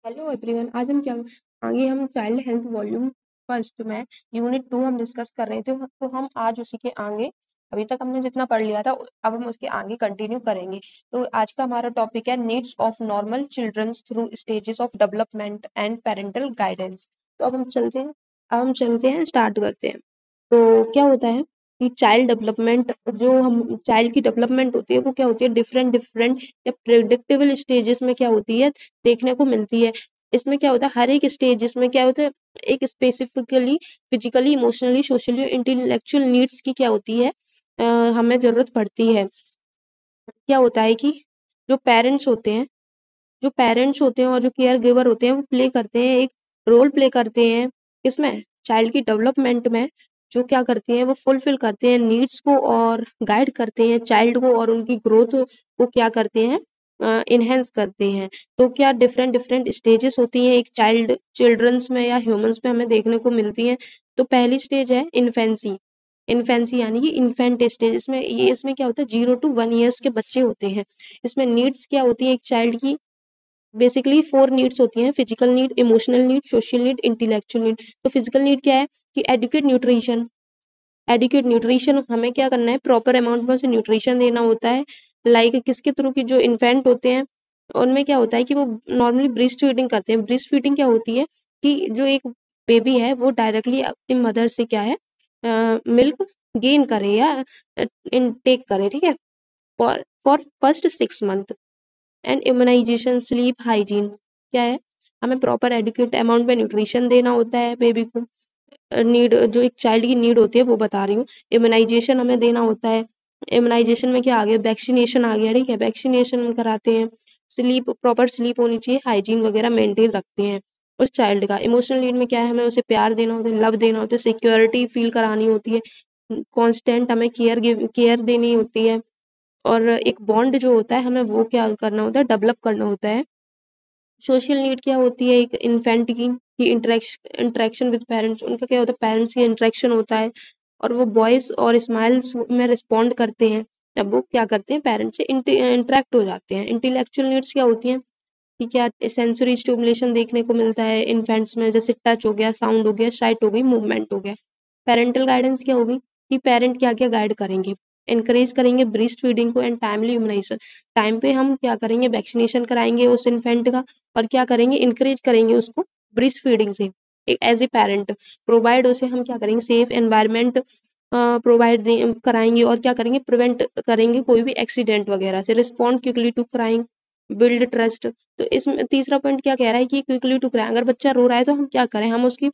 Hello everyone. आज हम क्या आगे हम चाइल्ड हेल्थ वॉल्यूम फर्स्ट में यूनिट 2 हम डिस्कस कर रहे थे, तो हम आज उसी के आगे अभी तक हमने जितना पढ़ लिया था अब हम उसके आगे कंटिन्यू करेंगे। तो आज का हमारा टॉपिक है needs of normal childrens through stages of development and parental guidance. तो अब हम चलते हैं स्टार्ट करते हैं। तो क्या होता है कि चाइल्ड डेवलपमेंट, जो हम चाइल्ड की डेवलपमेंट होती है वो क्या होती है, डिफरेंट डिफरेंट या प्रेडिक्टेबल स्टेजेस में क्या होती है, देखने को मिलती है। इसमें क्या होता है, हर एक स्टेज इसमें क्या होता है, एक specifically physically, emotionally, socially, intellectual needs की क्या होती है, हमें जरूरत पड़ती है। क्या होता है कि जो पेरेंट्स होते हैं जो पेरेंट्स होते हैं और जो केयर गिवर होते हैं वो प्ले करते हैं, एक रोल प्ले करते हैं इसमें, चाइल्ड की डेवलपमेंट में। जो क्या करते हैं वो फुलफिल करते हैं नीड्स को और गाइड करते हैं चाइल्ड को, और उनकी ग्रोथ को क्या करते हैं, इनहेंस करते हैं। तो क्या डिफरेंट डिफरेंट स्टेजेस होती हैं एक चिल्ड्रंस में या ह्यूमंस में हमें देखने को मिलती हैं। तो पहली स्टेज है इन्फेंसी। इन्फेंसी यानी कि इन्फेंट स्टेज। इसमें क्या होता है, 0 to 1 years के बच्चे होते हैं। इसमें नीड्स क्या होती है एक चाइल्ड की, बेसिकली 4 नीड्स होती हैं: physical need, emotional need, social need, intellectual need. तो फिजिकल नीड क्या है कि एडिक्वेट न्यूट्रिशन हमें क्या करना है, प्रॉपर अमाउंट में उसे न्यूट्रिशन देना होता है। लाइक किसके थ्रू की, जो इन्फेंट होते हैं उनमें क्या होता है कि वो नॉर्मली ब्रेस्ट फीडिंग करते हैं। ब्रेस्ट फीडिंग क्या होती है कि जो एक बेबी है वो डायरेक्टली अपनी मदर से क्या है, मिल्क गेन करे या इनटेक करे, ठीक है, for for first 6 month. And immunisation, sleep, hygiene क्या है, हमें प्रॉपर एडिक्वेट अमाउंट में न्यूट्रिशन देना होता है बेबी को। नीड, जो एक चाइल्ड की नीड होती है वो बता रही हूँ। इम्यूनाइजेशन हमें देना होता है। इम्यूनाइजेशन में क्या आ गया, वैक्सीनेशन आ गया, ठीक है, वैक्सीनेशन हम कराते हैं। स्लीप, प्रॉपर स्लीप होनी चाहिए, हाइजीन वगैरह मेंटेन रखते हैं उस चाइल्ड का। इमोशनल नीड में क्या है, हमें उसे प्यार देना होता है, लव देना होता है, सिक्योरिटी फील करानी होती है, कांस्टेंट हमें केयर देनी होती है। और एक बॉन्ड जो होता है हमें वो क्या करना होता है, डेवलप करना होता है। सोशल नीड क्या होती है एक इन्फेंट की, कि इंटरेक्शन विद पेरेंट्स, उनका क्या होता है, पेरेंट्स की इंटरेक्शन होता है, और वो वॉइस और स्माइल्स में रिस्पॉन्ड करते हैं जब वो क्या करते हैं, पेरेंट्स से इंटरेक्ट हो जाते हैं। इंटेलेक्चुअल नीड्स क्या होती हैं कि क्या सेंसरी स्टिमुलेशन देखने को मिलता है इन्फेंट्स में, जैसे टच हो गया, साउंड हो गया, साइट हो गई, मूवमेंट हो गया। पेरेंटल गाइडेंस क्या होगी कि पेरेंट क्या क्या गाइड करेंगे, एनकरेज करेंगे ब्रेस्ट फीडिंग को एंड टाइमली इम्यूनाइजेशन। टाइम पे हम क्या करेंगे, वैक्सीनेशन कराएंगे उस इन्फेंट का, और क्या करेंगे, इनकरेज करेंगे उसको ब्रेस्ट फीडिंग से। एज ए पेरेंट प्रोवाइड उसे हम क्या करेंगे, सेफ एनवायरनमेंट प्रोवाइड कराएंगे, और क्या करेंगे, प्रिवेंट करेंगे कोई भी एक्सीडेंट वगैरह से। Respond quickly to crime, build trust. तो इसमें तीसरा पॉइंट क्या कह रहा है कि क्विकली टू क्राइम, अगर बच्चा रो रहा है तो हम क्या करें, हम उसकी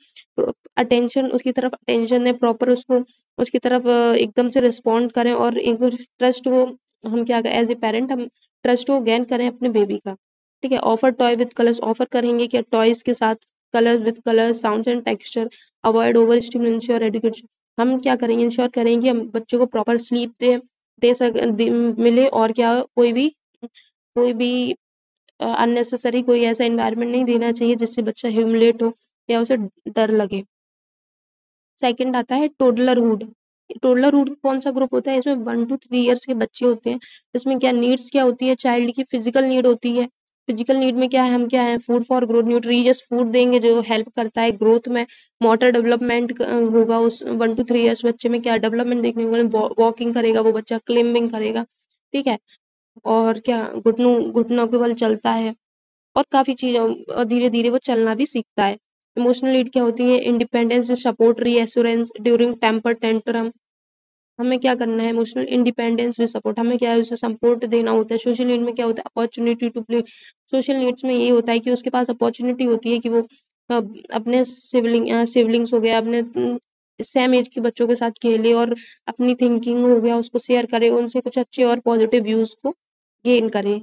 उसकी तरफ अटेंशन दें, प्रॉपर उसको उसकी तरफ एकदम से रिस्पॉन्ड करें, और एक ट्रस्ट को हम क्या करें, एज ए पेरेंट हम ट्रस्ट को गेन करें अपने बेबी का, ठीक है। Offer toy with colours, offer करेंगे क्या, टॉयज के साथ colour with colour, sound and texture. Avoid over stimulation और एजुकेशन, हम क्या करेंगे, इंश्योर करेंगे हम बच्चों को प्रॉपर स्लीप मिले, और क्या कोई भी अननेसेसरी कोई ऐसा एनवायरनमेंट नहीं देना चाहिए जिससे बच्चा ह्यूमिलेट हो या उसे डर लगे। सेकंड आता है टोडलरहुड। टोडलरहुड कौन सा ग्रुप होता है, इसमें 1 to 3 years के बच्चे होते हैं। इसमें क्या नीड्स क्या होती है चाइल्ड की, फिजिकल नीड होती है। फिजिकल नीड में क्या है, हम क्या है, food for growth, nutritious food देंगे जो हेल्प करता है ग्रोथ में। मोटर डेवलपमेंट होगा उस 1 to 3 years बच्चे में, क्या डेवलपमेंट देखने को मिलेगा, वॉकिंग करेगा वो बच्चा, क्लिम्बिंग करेगा, ठीक है, और क्या घुटनों के बल चलता है, और काफ़ी चीज़ें, और धीरे-धीरे वो चलना भी सीखता है। इमोशनल नीड क्या होती है, independence, support, reassurance during temper tantrum. हमें क्या करना है, इमोशनल इंडिपेंडेंस विद सपोर्ट, हमें क्या है, उसे सपोर्ट देना होता है। सोशल नीड में क्या होता है, opportunity to play. Social needs में ये होता है कि उसके पास अपॉर्चुनिटी होती है कि वो अपने सिबलिंग्स हो गया, अपने सेम एज के बच्चों के साथ खेले, और अपनी थिंकिंग हो गया उसको शेयर करे, उनसे कुछ अच्छे और पॉजिटिव व्यूज़ को गेन करे,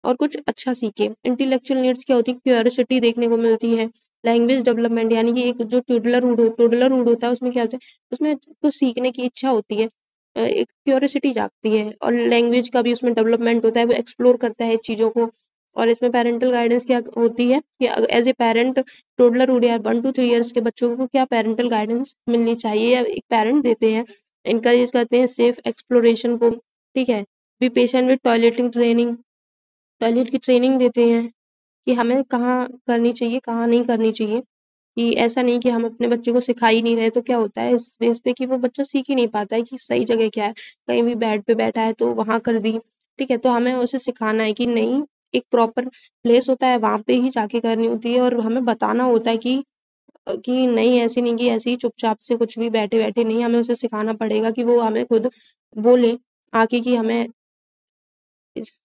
और कुछ अच्छा सीखे। इंटेलेक्चुअल नीड्स क्या होती है, क्यूरियोसिटी देखने को मिलती है। लैंग्वेज डेवलपमेंट, यानी कि एक जो टोडलरहुड होता है उसमें क्या होता है, उसमें कुछ सीखने की इच्छा होती है, एक क्यूरियोसिटी जागती है, और लैंग्वेज का भी उसमें डेवलपमेंट होता है, वो एक्सप्लोर करता है चीज़ों को। और इसमें पेरेंटल गाइडेंस क्या होती है कि एज ए पेरेंट, टोडलरहुड या 1 to 3 years के बच्चों को क्या पेरेंटल गाइडेंस मिलनी चाहिए, या एक पेरेंट देते हैं। इनकरेज करते हैं सेफ एक्सप्लोरेशन को, ठीक है। Be patient with toileting training, toilet की ट्रेनिंग देते हैं, कि हमें कहाँ करनी चाहिए, कहाँ नहीं करनी चाहिए। कि ऐसा नहीं कि हम अपने बच्चे को सिखा ही नहीं रहे, तो क्या होता है इस बेस पे कि वो बच्चा सीख ही नहीं पाता है कि सही जगह क्या है। कहीं भी बेड पे बैठा है तो वहाँ कर दी, ठीक है? तो हमें उसे सिखाना है कि नहीं, एक प्रॉपर प्लेस होता है, वहाँ पे ही जाके करनी होती है और हमें बताना होता है कि नहीं, ऐसे नहीं कि ऐसे ही चुपचाप से कुछ भी बैठे-बैठे नहीं, हमें उसे सिखाना पड़ेगा कि वो हमें खुद बोले आके कि हमें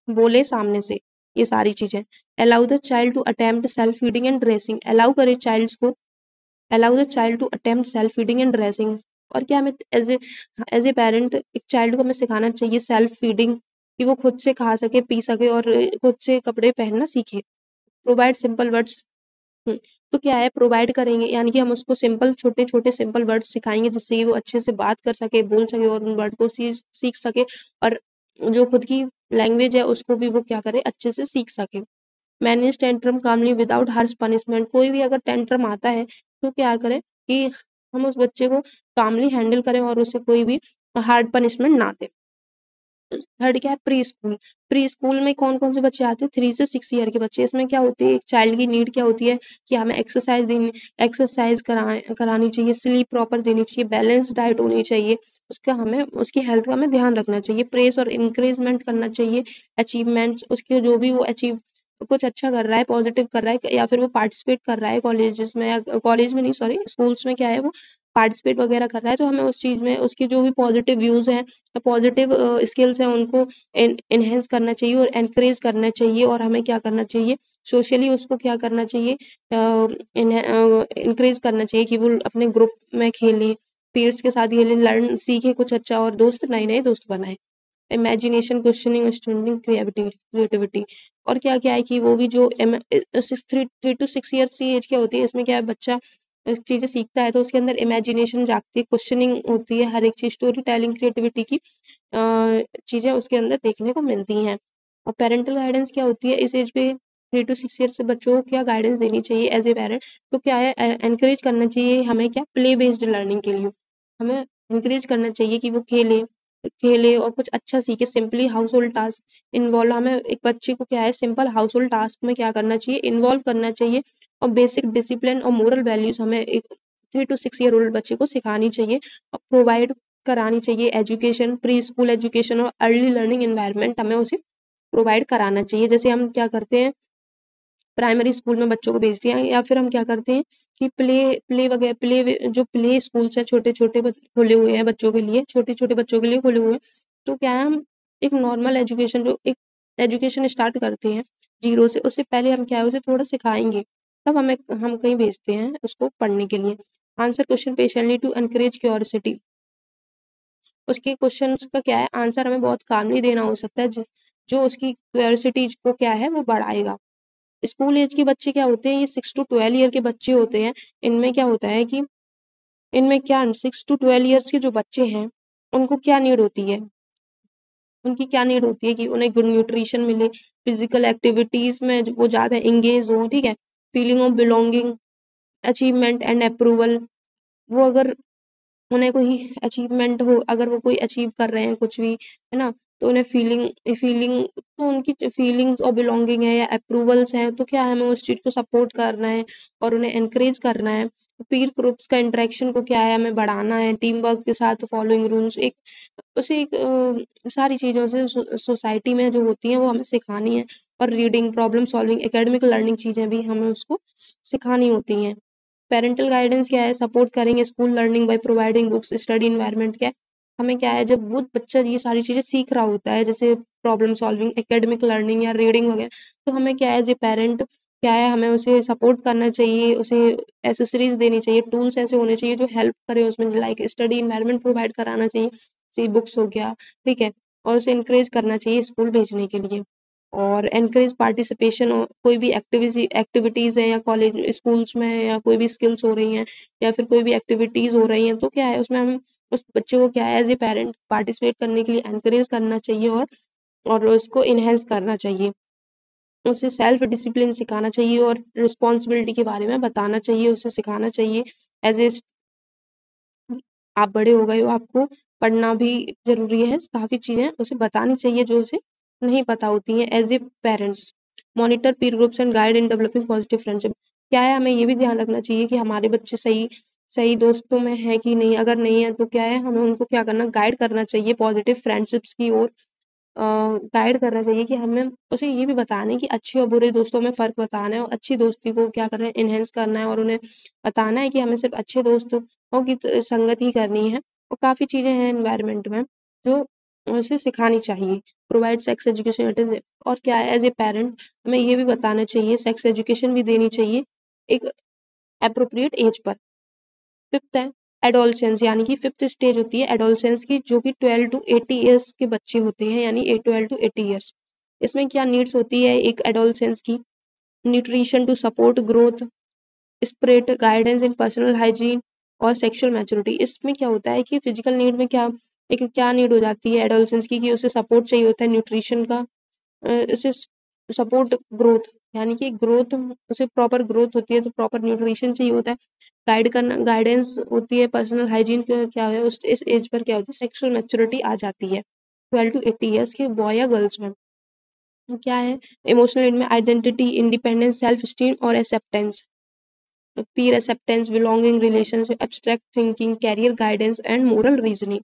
बोले सामने से ये सारी चीज़ें। Allow the child to attempt self feeding and dressing, allow करें चाइल्ड्स को, allow the child to attempt self feeding and dressing. और क्या हमें एज़ ए पैरेंट एक चाइल्ड को हमें सिखाना चाहिए सेल्फ फीडिंग, कि वो खुद से खा सके, पी सके और खुद से कपड़े पहनना सीखे। Provide simple words. हुँ, तो क्या है प्रोवाइड करेंगे यानी कि हम उसको सिंपल छोटे-छोटे सिंपल वर्ड्स सिखाएँगे जिससे कि वो अच्छे से बात कर सके, बोल सके और उन वर्ड को सीख सके और जो खुद की लैंग्वेज है उसको भी वो क्या करे, अच्छे से सीख सके। मैनेज टेंट्रम कामली विदाउट हार्श पनिशमेंट, कोई भी अगर टेंट्रम आता है तो क्या करें कि हम उस बच्चे को कामली हैंडल करें और उसे कोई भी हार्ड पनिशमेंट ना दें। थर्ड क्या है प्री स्कूल। प्री स्कूल में कौन-कौन से बच्चे आते हैं? 3 से 6 ईयर के बच्चे। इसमें क्या होती है, एक चाइल्ड की नीड क्या होती है कि हमें एक्सरसाइज़ करानी चाहिए, स्लीप प्रॉपर देनी चाहिए, बैलेंस डाइट होनी चाहिए। उसका हमें उसकी हेल्थ का हमें ध्यान रखना चाहिए, प्रेज़ और एनकरेजमेंट करना चाहिए, अचीवमेंट्स उसके जो भी वो अचीव कुछ अच्छा कर रहा है, पॉजिटिव कर रहा है या फिर वो पार्टिसिपेट कर रहा है कॉलेजेस में या कॉलेज में नहीं सॉरी स्कूल्स में क्या है वो पार्टिसिपेट वगैरह कर रहा है, तो हमें उस चीज़ में उसके जो भी पॉजिटिव व्यूज़ हैं, पॉजिटिव स्किल्स हैं उनको एनहांस करना चाहिए और एनकरेज करना चाहिए और हमें क्या करना चाहिए सोशली उसको क्या करना चाहिए एनकरेज करना चाहिए कि वो अपने ग्रुप में खेले, पीयर्स के साथ खेले, लर्न सीखे कुछ अच्छा और नए-नए दोस्त बनाए। इमेजिनेशन, क्वेश्चनिंग, स्टूडेंटिंग, क्रिएटिविटी और क्या-क्या है कि वो भी जो 3 टू 6 ईयर्स की एज क्या होती है, इसमें क्या है बच्चा चीज़ें सीखता है तो उसके अंदर इमेजिनेशन जागती है, क्वेश्चनिंग होती है, हर एक चीज़ स्टोरी टेलिंग, क्रिएटिविटी की चीज़ें उसके अंदर देखने को मिलती हैं। और पैरेंटल गाइडेंस क्या होती है इस एज पे 3 टू 6 ईयर्स से बच्चों को क्या गाइडेंस देनी चाहिए एज़ ए पेरेंट, तो क्या है एनकरेज करना चाहिए हमें क्या प्ले बेस्ड लर्निंग के लिए। हमें एनकरेज करना चाहिए कि वो खेले खेले और कुछ अच्छा सीखे, सिंपली हाउसहोल्ड टास्क इन्वॉल्व हमें एक बच्चे को क्या है सिंपल हाउसहोल्ड टास्क में क्या करना चाहिए, इन्वॉल्व करना चाहिए और बेसिक डिसिप्लिन और मोरल वैल्यूज़ हमें एक 3 टू 6 ईयर ओल्ड बच्चे को सिखानी चाहिए और प्रोवाइड करानी चाहिए एजुकेशन, प्री स्कूल एजुकेशन और अर्ली लर्निंग एनवायरनमेंट हमें उसे प्रोवाइड कराना चाहिए। जैसे हम क्या करते हैं प्राइमरी स्कूल में बच्चों को भेज दिया या फिर हम क्या करते हैं कि प्ले वगैरह जो प्ले स्कूल्स हैं छोटे-छोटे खुले हुए हैं बच्चों के लिए, छोटे-छोटे बच्चों के लिए खुले हुए हैं। तो क्या है हम एक नॉर्मल एजुकेशन जो एक एजुकेशन स्टार्ट करते हैं 0 से, उससे पहले हम क्या है उसे थोड़ा सिखाएँगे। तब हम कहीं भेजते हैं उसको पढ़ने के लिए। Answer question patiently to encourage curiosity. उसके क्वेश्चंस का क्या है आंसर हमें बहुत कामली देना हो सकता है जो उसकी क्यूरियोसिटी को क्या है वो बढ़ाएगा। स्कूल एज के बच्चे क्या होते हैं ये 6 टू 12 ईयर के बच्चे होते हैं। इनमें क्या होता है कि इनमें क्या 6 टू 12 ईयर्स के जो बच्चे हैं उनको क्या नीड होती है? उनकी क्या नीड होती है कि उन्हें गुड न्यूट्रिशन मिले, फिजिकल एक्टिविटीज़ में वो ज़्यादा एंगेज हों, ठीक है? Feeling of belonging, achievement and approval. वो अगर उन्हें कोई अचीवमेंट हो, अगर वो कोई अचीव कर रहे हैं कुछ भी, है ना? तो उन्हें फीलिंग फीलिंग तो उनकी जो फीलिंग्स और बिलॉन्गिंग है या अप्रूवल्स हैं, तो क्या हमें उस चीज़ को सपोर्ट करना है और उन्हें एनकरेज करना है। पीर ग्रुप्स का इंटरेक्शन को क्या है हमें बढ़ाना है, टीम वर्क के साथ फॉलोइंग रूल्स एक उसे एक सारी चीज़ों से सोसाइटी में जो होती हैं वो हमें सिखानी है और reading, problem solving, academic learning चीज़ें भी हमें उसको सिखानी होती हैं। पैरेंटल गाइडेंस क्या है सपोर्ट करेंगे school learning by providing books study environment क्या है हमें क्या है जब वो बच्चा ये सारी चीज़ें सीख रहा होता है जैसे प्रॉब्लम सॉल्विंग एकेडमिक लर्निंग या रीडिंग वगैरह तो हमें क्या है एज ए पेरेंट क्या है हमें उसे सपोर्ट करना चाहिए उसे एसेसरीज देनी चाहिए टूल्स ऐसे होने चाहिए जो हेल्प करें उसमें लाइक स्टडी एनवायरनमेंट प्रोवाइड कराना चाहिए सी बुक्स हो गया ठीक है और उसे इंकरेज करना चाहिए स्कूल भेजने के लिए और एनकरेज पार्टिसिपेशन कोई भी एक्टिविटीज़ हैं या कॉलेज स्कूल्स में है या कोई भी स्किल्स हो रही हैं या फिर कोई भी एक्टिविटीज़ हो रही हैं तो क्या है उसमें हम उस बच्चे को क्या है एज ए पेरेंट पार्टिसिपेट करने के लिए एनकरेज करना चाहिए और उसको इनहेंस करना चाहिए उसे सेल्फ डिसिप्लिन सिखाना चाहिए और रिस्पॉन्सिबिलिटी के बारे में बताना चाहिए उसे सिखाना चाहिए एज ए आप बड़े हो गए हो आपको पढ़ना भी ज़रूरी है काफ़ी चीज़ें उसे बतानी चाहिए जो उसे नहीं पता होती हैं as a parents monitor peer groups and guide in developing positive friendship. क्या है, हमें ये भी ध्यान रखना चाहिए कि हमारे बच्चे सही दोस्तों में है कि नहीं, अगर नहीं है तो क्या है, हमें उनको क्या करना, गाइड करना चाहिए पॉजिटिव फ्रेंडशिप्स की ओर। गाइड करना चाहिए कि हमें उसे ये भी बताना है कि अच्छे और बुरे दोस्तों में फ़र्क बताना है और अच्छी दोस्ती को क्या करना है, एनहांस करना है और उन्हें बताना है कि हमें सिर्फ़ अच्छे दोस्तों की संगत ही करनी है। और काफ़ी चीज़ें हैं एनवायरनमेंट में जो उसे सिखानी चाहिए। Provide sex education at an, और क्या है, एज़ ए पैरेंट हमें ये भी बताना चाहिए, सेक्स एजुकेशन भी देनी चाहिए एक एप्रोप्रिएट एज पर। 5th है एडोलसेंस, यानी कि 5th स्टेज होती है एडोलसेंस की, जो कि 12 टू 80 ईयर्स के बच्चे होते हैं, यानी 12 टू 80 ईयर्स। इसमें क्या नीड्स होती है एक एडोलसेंस की? Nutrition to support growth, spread guidance in personal hygiene और सेक्सुअल मैच्योरिटी। इसमें क्या होता है कि फिजिकल नीड में क्या नीड हो जाती है एडोलसेंस की, कि उसे सपोर्ट चाहिए होता है न्यूट्रिशन का, इसे सपोर्ट ग्रोथ, यानी कि ग्रोथ, उसे प्रॉपर ग्रोथ होती है तो प्रॉपर न्यूट्रिशन चाहिए होता है, गाइड करना, गाइडेंस होती है, पर्सनल हाइजीन क्या है, उस इस एज पर क्या होती है, सेक्सुअल मैच्योरिटी आ जाती है 12 टू 80 ईयर्स के बॉय या गर्ल्स में। क्या है, इमोशनल नीड में आइडेंटिटी, इंडिपेंडेंस, सेल्फ स्टीम और acceptance, peer acceptance, belonging, relationship, abstract thinking, career guidance and moral reasoning.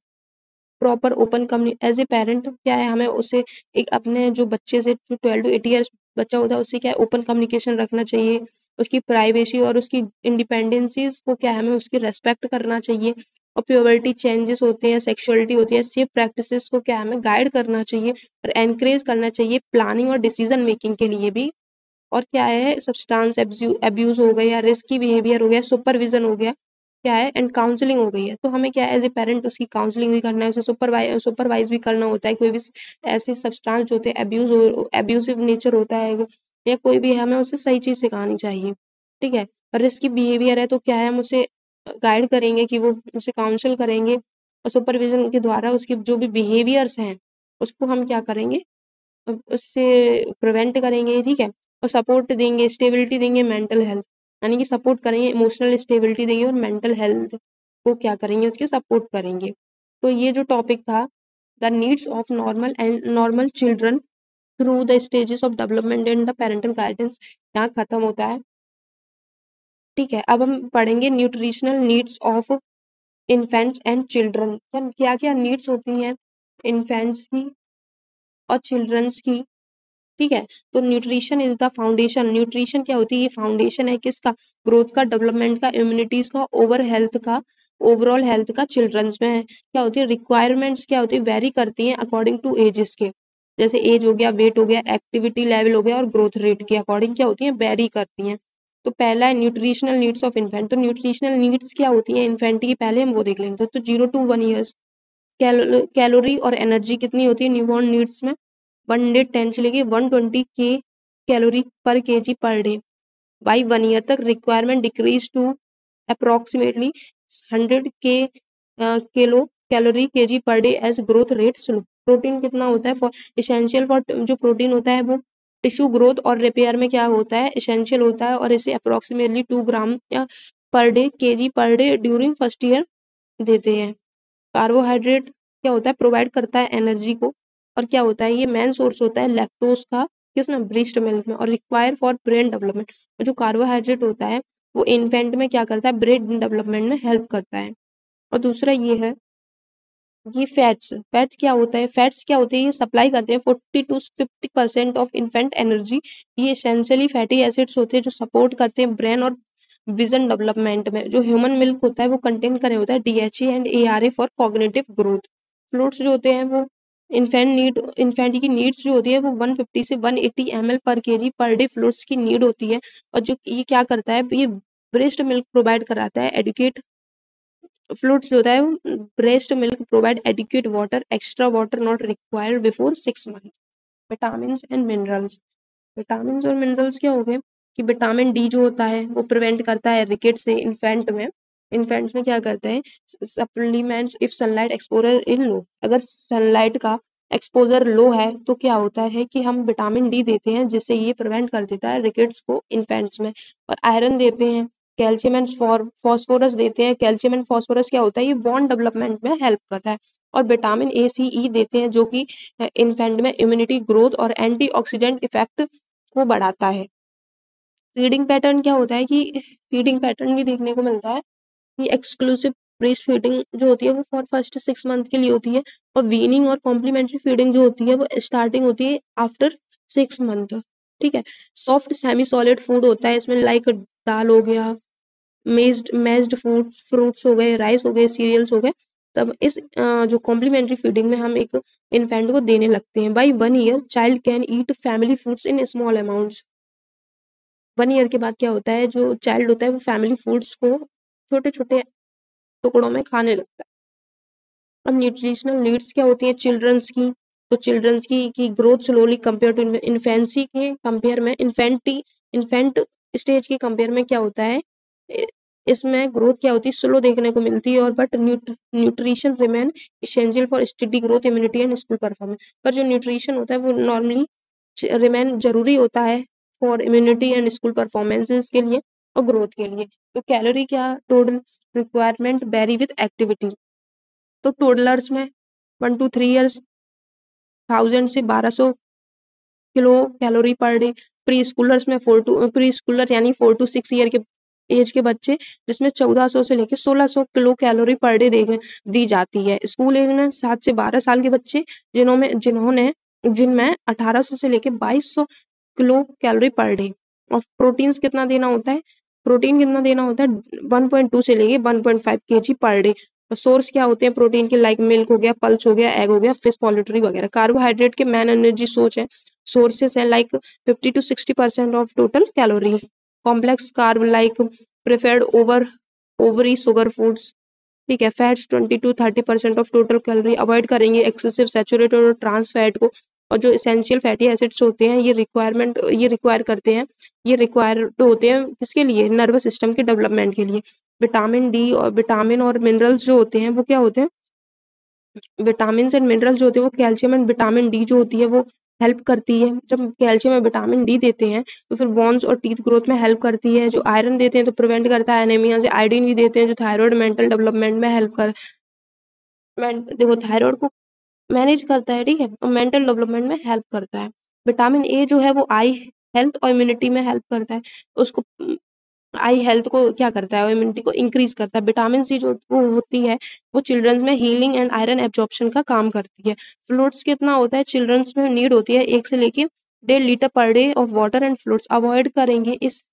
Proper open कम्युनि एज ए पेरेंट क्या है, हमें उसे एक अपने जो बच्चे से, जो 12 टू 80 ईयर्स बच्चा होता है, उससे क्या है ओपन कम्युनिकेशन रखना चाहिए, उसकी प्राइवेसी और उसकी इंडिपेंडेंसीज को क्या है, हमें उसकी रेस्पेक्ट करना चाहिए। और प्योबर्टी चेंजेस होते हैं, सेक्सुअलिटी होती है, सेफ प्रैक्टिसेस को क्या है, हमें गाइड करना चाहिए और एनकरेज करना चाहिए प्लानिंग और डिसीजन मेकिंग के लिए भी। और क्या है, सब्सटेंस अब्यूज हो गया, रिस्की बिहेवियर हो गया, सुपरविजन हो गया, क्या है, एंड काउंसलिंग हो गई है, तो हमें क्या है एज ए पेरेंट उसकी काउंसलिंग भी करना है, उसे सुपरवाइज भी करना होता है। कोई भी ऐसे सब्सटेंस होते हैं अब्यूसिव नेचर होता है या कोई भी है, हमें उसे सही चीज़ सिखानी चाहिए, ठीक है। और रिस्की बिहेवियर है तो क्या है, हम उसे गाइड करेंगे कि वो उसे काउंसल करेंगे और सुपरविजन के द्वारा उसके जो भी बिहेवियर्स हैं उसको हम क्या करेंगे, उससे प्रिवेंट करेंगे, ठीक है। और सपोर्ट देंगे, स्टेबिलिटी देंगे, मेंटल हेल्थ, यानी कि सपोर्ट करेंगे, इमोशनल स्टेबिलिटी देंगे और मेंटल हेल्थ को क्या करेंगे, उसके सपोर्ट करेंगे। तो ये जो टॉपिक था, the needs of normal children through the stages of development and the parental guidance, यहाँ खत्म होता है, ठीक है। अब हम पढ़ेंगे nutritional needs of infants and children. क्या क्या नीड्स होती हैं इन्फेंट्स की और चिल्ड्रंस की, ठीक है। तो nutrition is the foundation, nutrition क्या होती है, ये फाउंडेशन है किसका, ग्रोथ का, डेवलपमेंट का, इम्यूनिटीज का, ओवरऑल हेल्थ का चिल्ड्रंस में है। क्या होती है, रिक्वायरमेंट्स क्या होती है, वेरी करती हैं अकॉर्डिंग टू एजेस के, जैसे एज हो गया, वेट हो गया, एक्टिविटी लेवल हो गया और ग्रोथ रेट के अकॉर्डिंग क्या होती हैं, वेरी करती हैं। तो पहला है न्यूट्रिशनल नीड्स ऑफ इन्फेंट। तो न्यूट्रिशनल नीड्स क्या होती हैं इन्फेंट की, पहले हम वो देख लेंगे। तो 0 to 1 ईयर्स कैलोरी और एनर्जी कितनी होती है न्यूबॉर्न नीड्स में, 110 से लेके 120 के calorie per kg per day. By 1 year तक रिक्वायरमेंट डिक्रीज टू अप्रोक्सीमेटली 100 के kilo calorie kg per day as growth rate slow. Protein कितना होता है, फॉर इसेंशियल फॉर, जो प्रोटीन होता है वो टिश्यू ग्रोथ और रिपेयर में क्या होता है, इसेंशियल होता है, और इसे अप्रोक्सीमेटली 2 ग्राम या per day KG per day during first year देते हैं। कार्बोहाइड्रेट क्या होता है, प्रोवाइड करता है एनर्जी को, और क्या होता है, ये मेन सोर्स होता है लैक्टोज का, किसमें, ब्रीस्ट मिल्क में, और रिक्वायर फॉर ब्रेन डेवलपमेंट। जो कार्बोहाइड्रेट होता है वो इन्फेंट में क्या करता है, ब्रेन डेवलपमेंट में हेल्प करता है। और दूसरा ये है, ये फैट्स क्या होता है, फैट्स क्या होते हैं, ये सप्लाई करते हैं 40 to 50% ऑफ इन्फेंट एनर्जी। ये एसेंशियली फैटी एसिड्स होते हैं जो सपोर्ट करते हैं ब्रेन और विजन डेवलपमेंट में। जो ह्यूमन मिल्क होता है वो कंटेन करे होता है DHA and ARA for cognitive growth. Fruits जो होते हैं वो इन्फेंट की नीड्स जो होती है वो 150 से 180 ml पर केजी पर डे फ्रूट्स की नीड होती है। और जो ये क्या करता है, ये ब्रेस्ट मिल्क प्रोवाइड कराता है, एडुकेट फ्लूइड्स जो होता है वो breast milk provide adequate water, extra water not required before 6 month. Vitamin and minerals, vitamin और मिनरल्स क्या हो गए, कि विटामिन डी जो होता है वो प्रिवेंट करता है रिकेट से इन्फेंट्स में क्या करता है, supplements if sunlight exposure in low, अगर सनलाइट का एक्सपोजर लो है तो क्या होता है कि हम विटामिन डी देते हैं जिससे ये प्रिवेंट कर देता है रिकेट्स को इन्फेंट्स में। और आयरन देते हैं, कैल्शियम एंड फॉस्फोरस देते हैं, कैल्शियम एंड फॉस्फोरस क्या होता है, ये बॉन्ड डेवलपमेंट में हेल्प करता है। और विटामिन A, C, E देते हैं जो कि इन्फेंट में इम्यूनिटी ग्रोथ और एंटीऑक्सीडेंट इफेक्ट को बढ़ाता है। फीडिंग पैटर्न क्या होता है कि फीडिंग पैटर्न भी देखने को मिलता है कि एक्सक्लूसिव ब्रेस्ट फीडिंग जो होती है वो फॉर फर्स्ट 6 मंथ के लिए होती है, और वीनिंग और कॉम्प्लीमेंट्री फीडिंग जो होती है वो स्टार्टिंग होती है आफ्टर 6 मंथ। ठीक है। सॉफ्ट सेमी सॉलिड फूड होता है इसमें, लाइक दाल हो गया, मेज्ड फूड, फ्रूट्स हो गए, राइस हो गए, सीरियल्स हो गए। तब इस जो कॉम्प्लीमेंट्री फीडिंग में हम एक इन्फेंट को देने लगते हैं। By 1 year child can eat family foods in small amounts. 1 year के बाद क्या होता है, जो चाइल्ड होता है वो फैमिली फूड्स को छोटे छोटे टुकड़ों में खाने लगता है। अब न्यूट्रिशनल नीड्स क्या होती हैं चिल्ड्रंस की, तो चिल्ड्रंस की growth slowly compare to infancy के कंपेयर में, इन्फेंट स्टेज के कंपेयर में क्या होता है, इसमें ग्रोथ क्या होती है, स्लो देखने को मिलती है, और but nutrition remain essential for study growth, immunity and school performance. पर जो न्यूट्रिशन होता है वो नॉर्मली रिमेन जरूरी होता है for immunity and school performances के लिए और ग्रोथ के लिए। तो कैलोरी क्या, total requirement very with activity. तो टोडलर्स में 1 to 3 ईयर्स 1000 से 1200 kilo calorie per day. Pre schoolers में प्री स्कूलर यानी 4 to 6 ईयर के एज के बच्चे, जिसमें 1400 से लेकर 1600 किलो कैलोरी पर डे दी जाती है। स्कूल एज में 7 से 12 साल के बच्चे जिनमें 1800 से लेकर 2200 किलो कैलोरी पर डे। और प्रोटीन्स कितना देना होता है, प्रोटीन कितना देना होता है 1.2 से लेके 1.5 kg पर डे। सोर्स क्या होते हैं प्रोटीन के, लाइक मिल्क हो गया, पल्स हो गया, एग हो गया, फिश, पोल्ट्री वगैरह। कार्बोहाइड्रेट के मेन एनर्जी सोर्सेस हैं, like 50 to 60% of total calorie. Complex carb like preferred ovary sugar foods. ठीक है। Fats 20 to 30% of total calorie. Avoid करेंगे एक्सेसिव सैचुरेटेड और ट्रांस फैट को। और जो एसेंशियल फैटी एसिड्स होते हैं ये रिक्वायर होते हैं किसके लिए, नर्वस सिस्टम के डेवलपमेंट के लिए। विटामिन और मिनरल्स जो होते हैं वो क्या होते हैं, विटामिन एंड मिनरल्स जो होते हैं वो कैल्शियम एंड विटामिन डी जो होती है वो हेल्प करती है। जब कैल्शियम और विटामिन डी देते हैं तो फिर बोन्स और टीथ ग्रोथ में हेल्प करती है। जो आयरन देते हैं तो प्रिवेंट करता है एनीमिया से। आयोडीन भी देते हैं जो थायराइड मेंटल डेवलपमेंट में हेल्प कर देखो थायराइड को मैनेज करता है। ठीक है। और मेंटल डेवलपमेंट में हेल्प करता है। विटामिन ए जो है वो आई हेल्थ और इम्यूनिटी में हेल्प करता है। उसको आई हेल्थ को क्या करता है, इम्यूनिटी को इंक्रीज करता है। विटामिन सी जो वो होती है वो चिल्ड्रंस में हीलिंग एंड आयरन एब्जॉर्प्शन का काम करती है। फ्लूइड्स कितना होता है चिल्ड्रंस में नीड होती है 1 से लेके 1.5 litre per day of water and fluids. Avoid करेंगे इस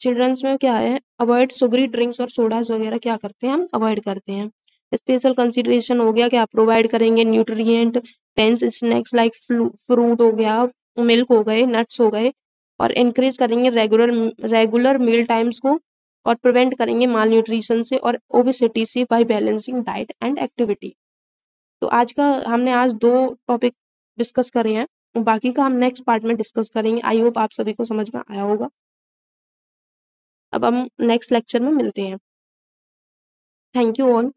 चिल्ड्रंस में क्या है, अवॉइड सुगरी ड्रिंक्स और सोडास वगैरह क्या करते हैं हम अवॉइड करते हैं। स्पेशल कंसिडरेशन हो गया क्या प्रोवाइड करेंगे, nutrient dense snacks like fruit हो गया, मिल्क हो गए, नट्स हो गए। और इंक्रीज करेंगे रेगुलर मील टाइम्स को, और प्रिवेंट करेंगे माल न्यूट्रिशन से और ओबेसिटी से by balancing diet and activity. तो आज 2 टॉपिक डिस्कस करे हैं, बाकी का हम नेक्स्ट पार्ट में डिस्कस करेंगे। आई होप आप सभी को समझ में आया होगा। अब हम नेक्स्ट लेक्चर में मिलते हैं। Thank you all.